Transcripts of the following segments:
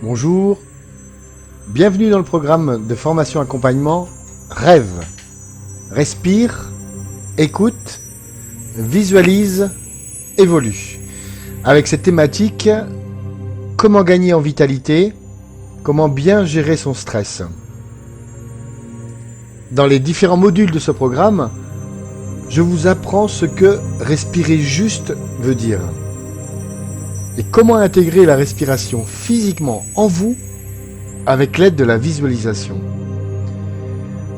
Bonjour, bienvenue dans le programme de formation accompagnement Rêve, respire, écoute, visualise, évolue. Avec cette thématique, comment gagner en vitalité, comment bien gérer son stress. Dans les différents modules de ce programme, je vous apprends ce que respirer juste veut dire. Et comment intégrer la respiration physiquement en vous avec l'aide de la visualisation.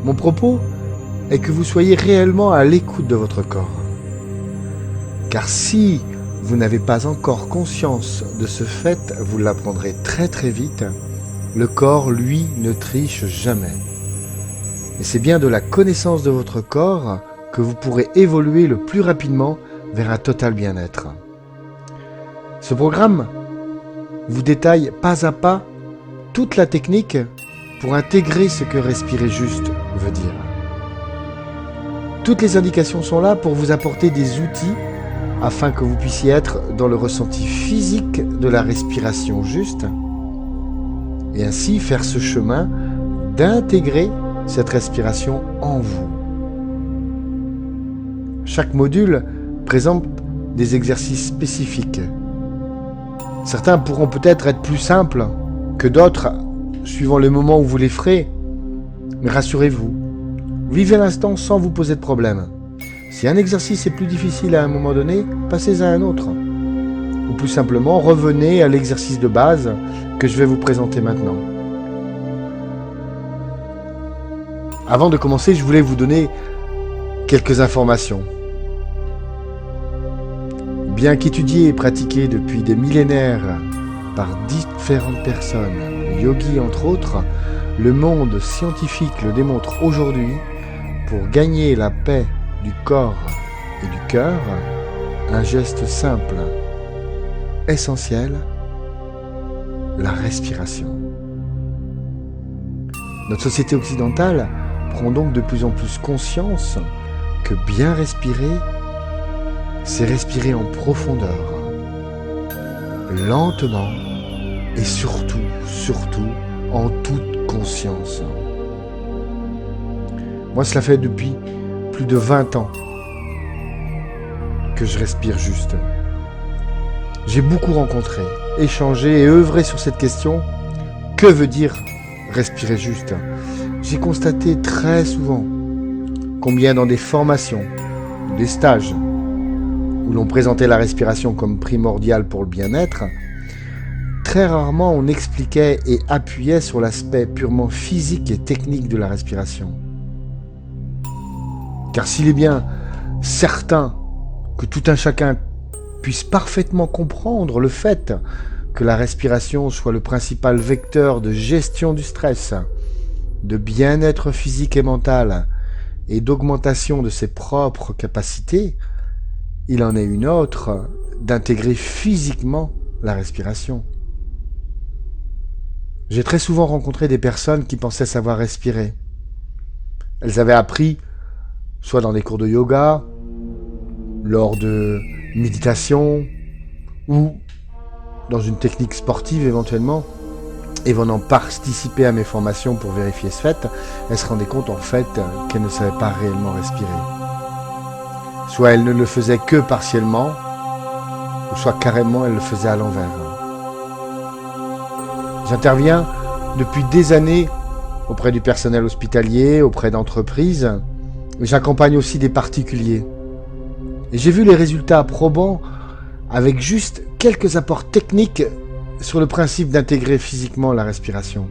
Mon propos est que vous soyez réellement à l'écoute de votre corps. Car si vous n'avez pas encore conscience de ce fait, vous l'apprendrez très très vite, le corps, lui, ne triche jamais. Et c'est bien de la connaissance de votre corps que vous pourrez évoluer le plus rapidement vers un total bien-être. Ce programme vous détaille pas à pas toute la technique pour intégrer ce que respirer juste veut dire. Toutes les indications sont là pour vous apporter des outils afin que vous puissiez être dans le ressenti physique de la respiration juste et ainsi faire ce chemin d'intégrer cette respiration en vous. Chaque module présente des exercices spécifiques. Certains pourront peut-être être plus simples que d'autres, suivant le moment où vous les ferez. Mais rassurez-vous, vivez l'instant sans vous poser de problème. Si un exercice est plus difficile à un moment donné, passez à un autre. Ou plus simplement, revenez à l'exercice de base que je vais vous présenter maintenant. Avant de commencer, je voulais vous donner quelques informations. Bien qu'étudié et pratiqué depuis des millénaires par différentes personnes, yogis entre autres, le monde scientifique le démontre aujourd'hui, pour gagner la paix du corps et du cœur, un geste simple, essentiel, la respiration. Notre société occidentale prend donc de plus en plus conscience que bien respirer, c'est respirer en profondeur, lentement et surtout en toute conscience. Moi, cela fait depuis plus de 20 ans que je respire juste. J'ai beaucoup rencontré, échangé et œuvré sur cette question. Que veut dire respirer juste ? J'ai constaté très souvent combien dans des formations, des stages, où l'on présentait la respiration comme primordiale pour le bien-être, très rarement on expliquait et appuyait sur l'aspect purement physique et technique de la respiration. Car s'il est bien certain que tout un chacun puisse parfaitement comprendre le fait que la respiration soit le principal vecteur de gestion du stress, de bien-être physique et mental et d'augmentation de ses propres capacités, il en est une autre d'intégrer physiquement la respiration. J'ai très souvent rencontré des personnes qui pensaient savoir respirer. Elles avaient appris, soit dans des cours de yoga, lors de méditation, ou dans une technique sportive éventuellement, et venant participer à mes formations pour vérifier ce fait, elles se rendaient compte en fait qu'elles ne savaient pas réellement respirer. Soit elle ne le faisait que partiellement, ou soit carrément elle le faisait à l'envers. J'interviens depuis des années auprès du personnel hospitalier, auprès d'entreprises, mais j'accompagne aussi des particuliers. Et j'ai vu les résultats probants avec juste quelques apports techniques sur le principe d'intégrer physiquement la respiration.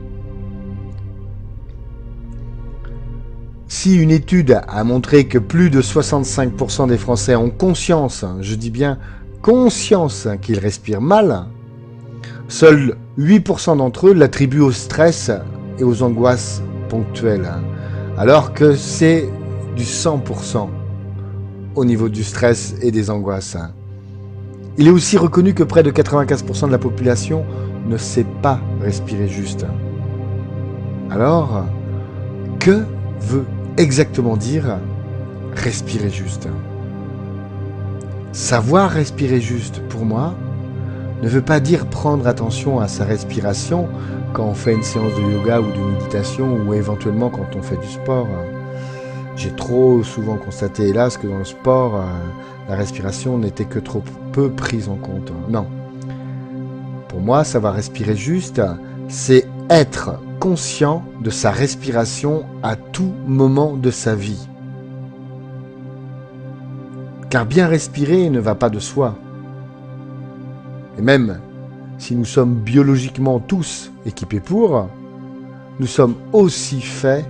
Si une étude a montré que plus de 65% des Français ont conscience, je dis bien conscience qu'ils respirent mal, seuls 8% d'entre eux l'attribuent au stress et aux angoisses ponctuelles, alors que c'est du 100% au niveau du stress et des angoisses. Il est aussi reconnu que près de 95% de la population ne sait pas respirer juste. Alors, que veut exactement dire respirer juste ? Savoir respirer juste, pour moi, ne veut pas dire prendre attention à sa respiration quand on fait une séance de yoga ou de méditation ou éventuellement quand on fait du sport. J'ai trop souvent constaté, hélas, que dans le sport, la respiration n'était que trop peu prise en compte. Non. Pour moi, savoir respirer juste, c'est être conscient de sa respiration à tout moment de sa vie. Car bien respirer ne va pas de soi. Et même si nous sommes biologiquement tous équipés pour, nous sommes aussi faits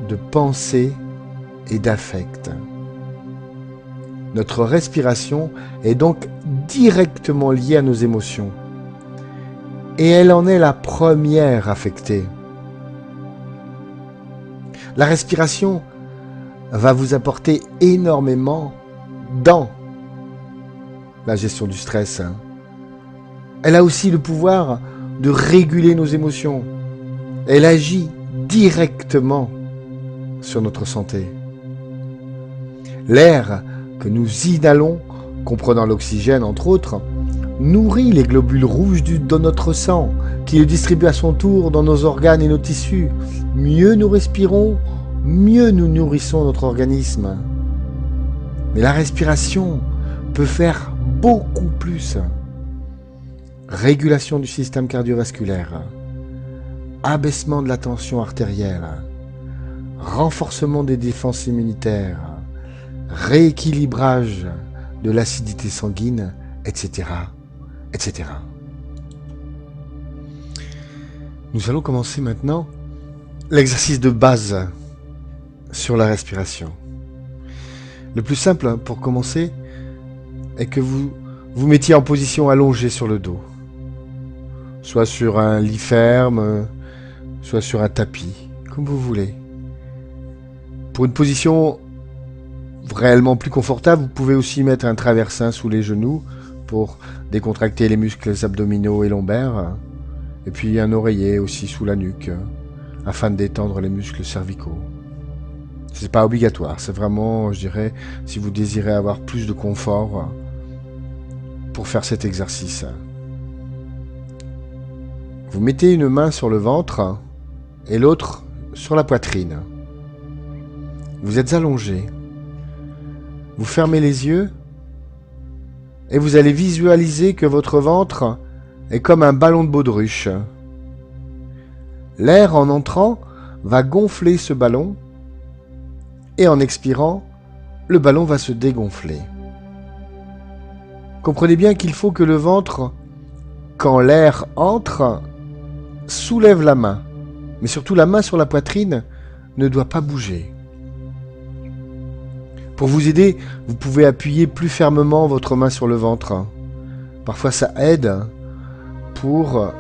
de pensée et d'affect. Notre respiration est donc directement liée à nos émotions. Et elle en est la première affectée. La respiration va vous apporter énormément dans la gestion du stress. Elle a aussi le pouvoir de réguler nos émotions. Elle agit directement sur notre santé. L'air que nous inhalons, comprenant l'oxygène entre autres, nourrit les globules rouges dans notre sang, qui le distribuent à son tour dans nos organes et nos tissus. Mieux nous respirons, mieux nous nourrissons notre organisme. Mais la respiration peut faire beaucoup plus. Régulation du système cardiovasculaire, abaissement de la tension artérielle, renforcement des défenses immunitaires, rééquilibrage de l'acidité sanguine, etc., etc. Nous allons commencer maintenant l'exercice de base sur la respiration. Le plus simple pour commencer est que vous vous mettiez en position allongée sur le dos, soit sur un lit ferme, soit sur un tapis, comme vous voulez. Pour une position réellement plus confortable, vous pouvez aussi mettre un traversin sous les genoux pour décontracter les muscles abdominaux et lombaires, et puis un oreiller aussi sous la nuque, afin de détendre les muscles cervicaux. C'est pas obligatoire, c'est vraiment, je dirais, si vous désirez avoir plus de confort pour faire cet exercice. Vous mettez une main sur le ventre et l'autre sur la poitrine. Vous êtes allongé. Vous fermez les yeux et vous allez visualiser que votre ventre est comme un ballon de baudruche. L'air en entrant va gonfler ce ballon et en expirant, le ballon va se dégonfler. Comprenez bien qu'il faut que le ventre, quand l'air entre, soulève la main. Mais surtout la main sur la poitrine ne doit pas bouger. Pour vous aider, vous pouvez appuyer plus fermement votre main sur le ventre. Parfois ça aide pour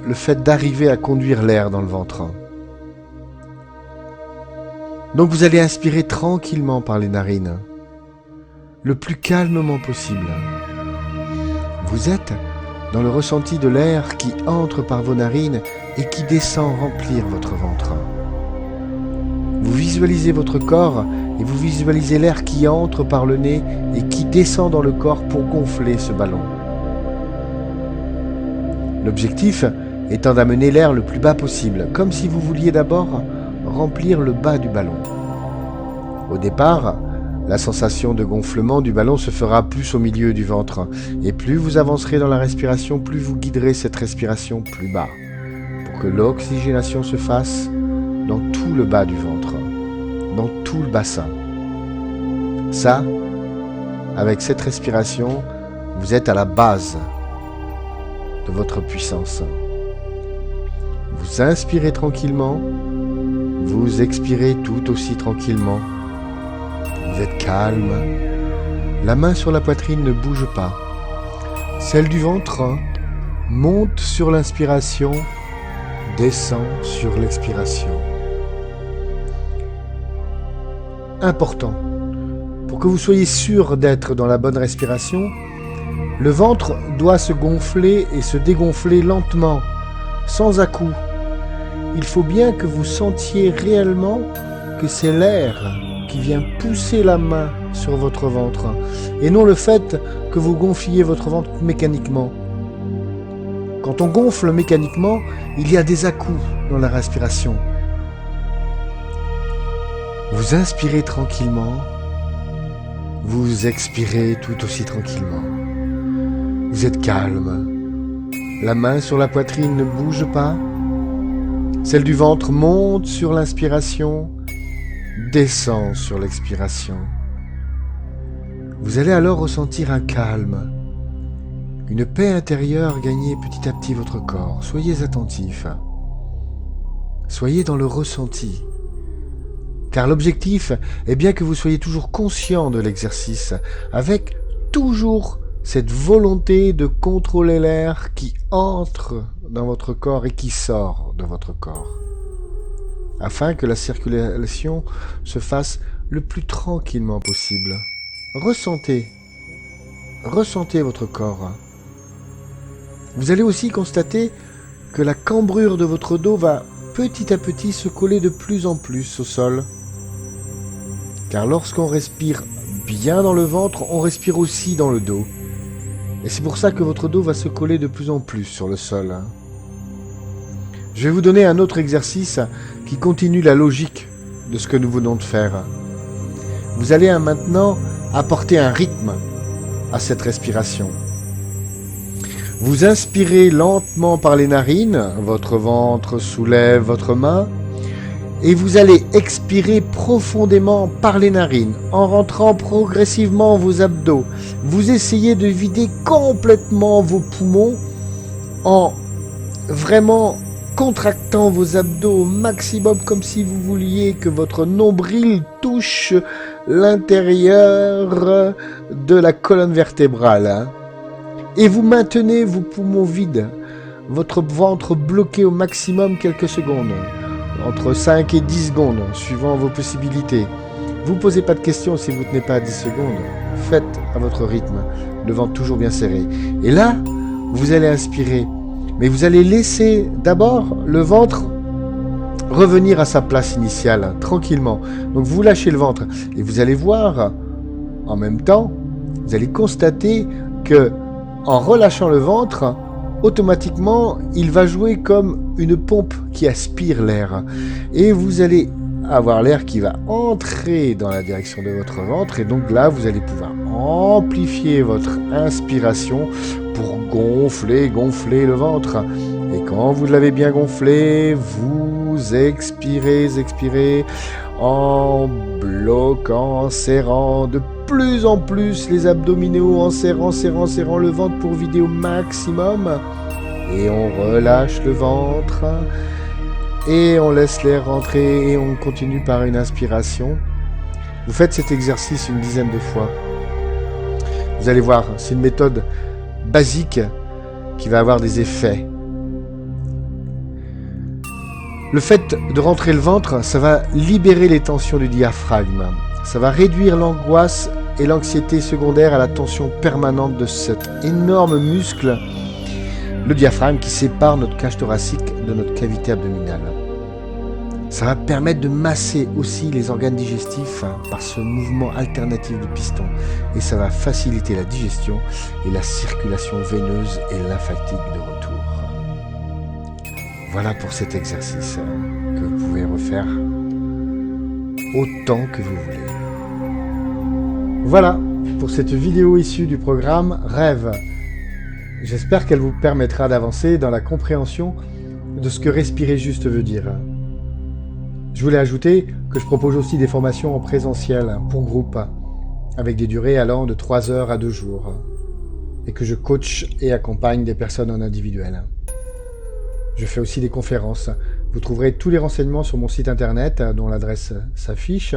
le fait d'arriver à conduire l'air dans le ventre. Donc vous allez inspirer tranquillement par les narines, le plus calmement possible. Vous êtes dans le ressenti de l'air qui entre par vos narines et qui descend remplir votre ventre. Vous visualisez votre corps et vous visualisez l'air qui entre par le nez et qui descend dans le corps pour gonfler ce ballon. L'objectif étant d'amener l'air le plus bas possible, comme si vous vouliez d'abord remplir le bas du ballon. Au départ, la sensation de gonflement du ballon se fera plus au milieu du ventre, et plus vous avancerez dans la respiration, plus vous guiderez cette respiration plus bas, pour que l'oxygénation se fasse dans tout le bas du ventre, dans tout le bassin. Ça, avec cette respiration, vous êtes à la base de votre puissance. Vous inspirez tranquillement, vous expirez tout aussi tranquillement. Vous êtes calme. La main sur la poitrine ne bouge pas. Celle du ventre monte sur l'inspiration, descend sur l'expiration. Important. Pour que vous soyez sûr d'être dans la bonne respiration, le ventre doit se gonfler et se dégonfler lentement, sans à-coups. Il faut bien que vous sentiez réellement que c'est l'air qui vient pousser la main sur votre ventre, et non le fait que vous gonfliez votre ventre mécaniquement. Quand on gonfle mécaniquement, il y a des à-coups dans la respiration. Vous inspirez tranquillement, vous expirez tout aussi tranquillement. Vous êtes calme. La main sur la poitrine ne bouge pas. Celle du ventre monte sur l'inspiration, descend sur l'expiration. Vous allez alors ressentir un calme, une paix intérieure gagner petit à petit votre corps. Soyez attentifs. Soyez dans le ressenti. Car l'objectif est bien que vous soyez toujours conscient de l'exercice, avec toujours cette volonté de contrôler l'air qui entre dans votre corps et qui sort de votre corps, afin que la circulation se fasse le plus tranquillement possible. Ressentez votre corps. Vous allez aussi constater que la cambrure de votre dos va petit à petit se coller de plus en plus au sol. Car lorsqu'on respire bien dans le ventre, on respire aussi dans le dos. Et c'est pour ça que votre dos va se coller de plus en plus sur le sol. Je vais vous donner un autre exercice qui continue la logique de ce que nous venons de faire. Vous allez maintenant apporter un rythme à cette respiration. Vous inspirez lentement par les narines, votre ventre soulève votre main, et vous allez expirer profondément par les narines, en rentrant progressivement vos abdos. Vous essayez de vider complètement vos poumons en vraiment contractant vos abdos au maximum, comme si vous vouliez que votre nombril touche l'intérieur de la colonne vertébrale. Et vous maintenez vos poumons vides, votre ventre bloqué au maximum quelques secondes, entre 5 et 10 secondes, suivant vos possibilités. Vous ne posez pas de questions si vous ne tenez pas à 10 secondes. Faites à votre rythme, le ventre toujours bien serré. Et là, vous allez inspirer. Mais vous allez laisser d'abord le ventre revenir à sa place initiale, tranquillement. Donc vous lâchez le ventre et vous allez voir, en même temps, vous allez constater que en relâchant le ventre, automatiquement, il va jouer comme une pompe qui aspire l'air. Et vous allez avoir l'air qui va entrer dans la direction de votre ventre. Et donc là, vous allez pouvoir amplifier votre inspiration pour gonfler le ventre. Et quand vous l'avez bien gonflé, vous expirez en bloquant, en serrant de plus en plus les abdominaux, en serrant le ventre pour vider au maximum. Et on relâche le ventre. Et on laisse l'air rentrer et on continue par une inspiration. Vous faites cet exercice une dizaine de fois. Vous allez voir, c'est une méthode basique qui va avoir des effets. Le fait de rentrer le ventre, ça va libérer les tensions du diaphragme. Ça va réduire l'angoisse et l'anxiété secondaire à la tension permanente de cet énorme muscle, le diaphragme, qui sépare notre cage thoracique de notre cavité abdominale. Ça va permettre de masser aussi les organes digestifs par ce mouvement alternatif du piston. Et ça va faciliter la digestion et la circulation veineuse et lymphatique de retour. Voilà pour cet exercice que vous pouvez refaire autant que vous voulez. Voilà pour cette vidéo issue du programme Rêve. J'espère qu'elle vous permettra d'avancer dans la compréhension de ce que respirer juste veut dire. Je voulais ajouter que je propose aussi des formations en présentiel pour groupe, avec des durées allant de 3 heures à 2 jours, et que je coach et accompagne des personnes en individuel. Je fais aussi des conférences. Vous trouverez tous les renseignements sur mon site internet, dont l'adresse s'affiche.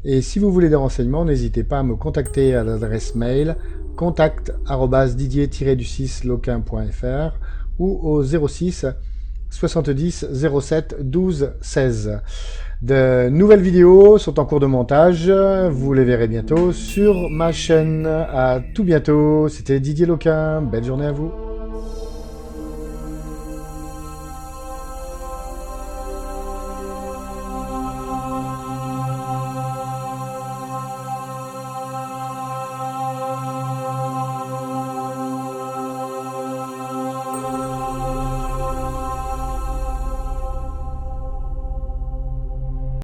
Et si vous voulez des renseignements, n'hésitez pas à me contacter à l'adresse mail contact@didier-du6loquin.fr ou au 06 70 07 12 16. De nouvelles vidéos sont en cours de montage. Vous les verrez bientôt sur ma chaîne. À tout bientôt. C'était Didier Loquin. Belle journée à vous.